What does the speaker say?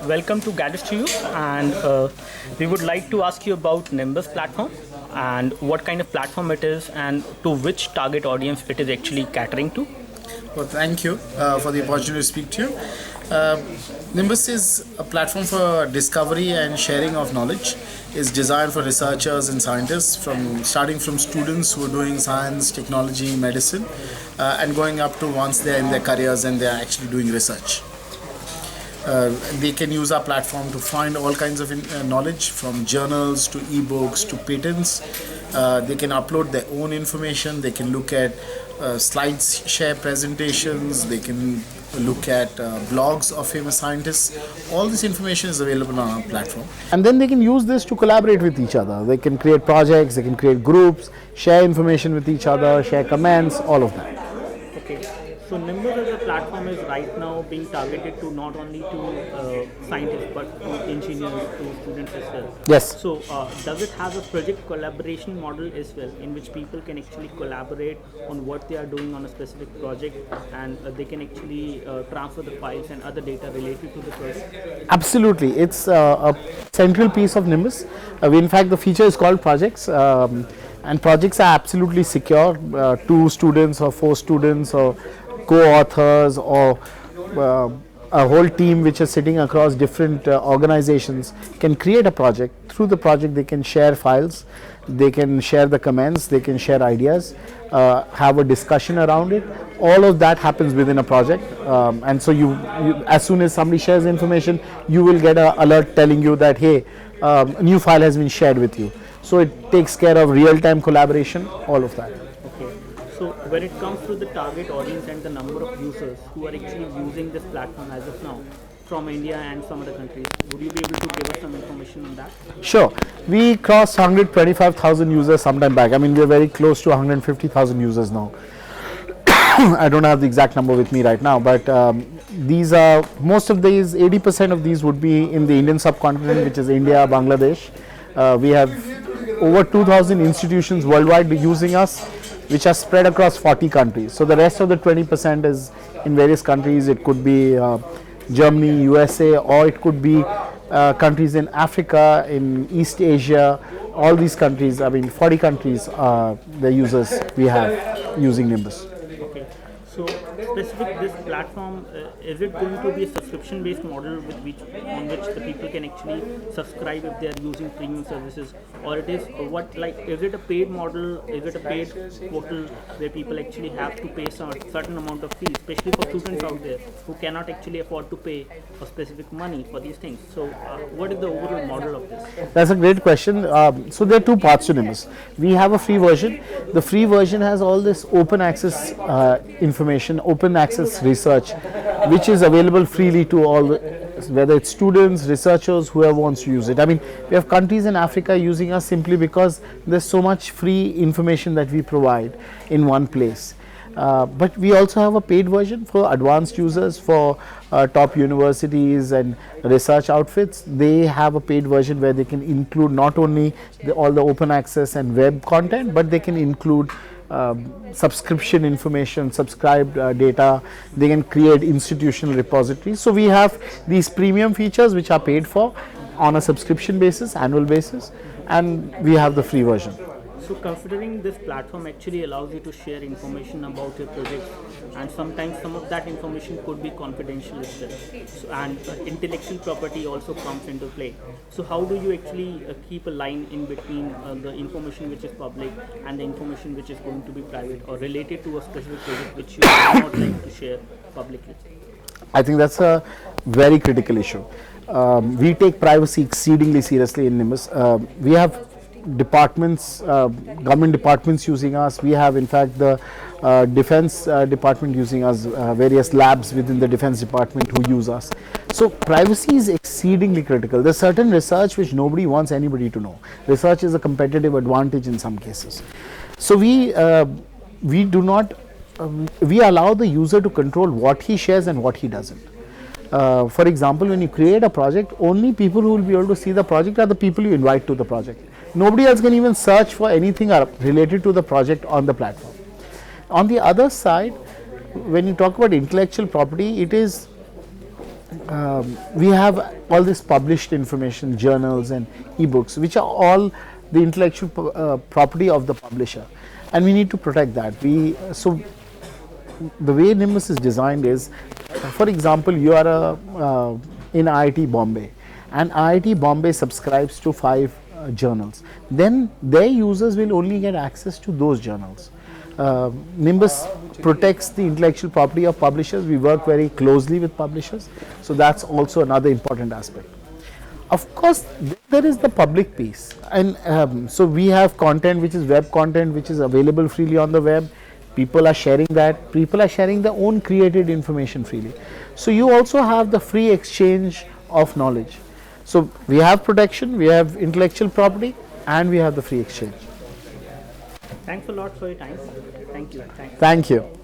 Welcome to Gadgets to You, and we would like to ask you about Nimbus platform and what kind of platform it is and to which target audience it is actually catering to. Well, thank you for the opportunity to speak to you. Uh, Nimbus is a platform for discovery and sharing of knowledge. It's designed for researchers and scientists, from starting from students who are doing science, technology, medicine, and going up to once they're in their careers and they're actually doing research. They can use our platform to find all kinds of knowledge, from journals to ebooks to patents. They can upload their own information. They can look at slides, share presentations. They can look at blogs of famous scientists. All this information is available on our platform. And then they can use this to collaborate with each other. They can create projects, they can create groups, share information with each other, share comments, all of that. Okay, so Nimbus as a platform is right now being targeted to not only to scientists but to engineers, to students as well. Yes. So does it have a project collaboration model as well, in which people can actually collaborate on what they are doing on a specific project, and they can actually transfer the files and other data related to the project? Absolutely. It's a central piece of Nimbus. In fact, the feature is called projects. And projects are absolutely secure. 2 students or 4 students or co-authors or a whole team which is sitting across different organizations can create a project. Through the project they can share files, they can share the comments, they can share ideas, have a discussion around it. All of that happens within a project, and so you as soon as somebody shares information, you will get an alert telling you that, hey, a new file has been shared with you. So it takes care of real-time collaboration, all of that. Okay. So when it comes to the target audience and the number of users who are actually using this platform as of now from India and some other countries, would you be able to give us some information on that? Sure. We crossed 125,000 users sometime back. I mean, we're very close to 150,000 users now. I don't have the exact number with me right now, but these are, most of these, 80% of these would be in the Indian subcontinent, which is India, Bangladesh. We have over 2,000 institutions worldwide using us, which are spread across 40 countries. So the rest of the 20% is in various countries. It could be Germany, USA, or it could be countries in Africa, in East Asia. All these countries, I mean 40 countries are the users we have using Nimbus. Okay. So specific this platform, is it going to be a subscription based model on which the people can actually subscribe if they are using premium services, or it is is it a paid model, is it a paid portal where people actually have to pay some certain amount of fees, especially for students out there who cannot actually afford to pay a specific money for these things? So what is the overall model of this? That's a great question. So there are 2 parts to Nimbus. We have a free version. The free version has all this open access information, open access research, which is available freely to all, whether it's students, researchers, whoever wants to use it. I mean, we have countries in Africa using us simply because there's so much free information that we provide in one place. But we also have a paid version for advanced users, for top universities and research outfits. They have a paid version where they can include not only all the open access and web content, but they can include subscription information, subscribed data. They can create institutional repositories. So we have these premium features which are paid for on a subscription basis, annual basis, and we have the free version. So considering this platform actually allows you to share information about your projects, and sometimes some of that information could be confidential as well, so, and intellectual property also comes into play. So how do you actually keep a line in between the information which is public and the information which is going to be private or related to a specific project which you do not like to share publicly? I think that's a very critical issue. We take privacy exceedingly seriously in Nimbus. We have departments, government departments using us. We have in fact the defense department using us, various labs within the defense department who use us. So privacy is exceedingly critical. There's certain research which nobody wants anybody to know. Research is a competitive advantage in some cases. So we do not, we allow the user to control what he shares and what he doesn't. For example, when you create a project, only people who will be able to see the project are the people you invite to the project. Nobody else can even search for anything related to the project on the platform. On the other side, when you talk about intellectual property, it is we have all this published information, journals and ebooks, which are all the intellectual property of the publisher, and we need to protect that. So the way Nimbus is designed is, for example, you are in IIT Bombay, and IIT Bombay subscribes to 5 journals. Then their users will only get access to those journals. Nimbus protects the intellectual property of publishers. We work very closely with publishers, so that's also another important aspect. Of course, there is the public piece, and so we have content which is web content, which is available freely on the web. People are sharing that. People are sharing their own created information freely. So you also have the free exchange of knowledge. So we have protection, we have intellectual property, and we have the free exchange. Thanks a lot for your time. Thank you. Thank you.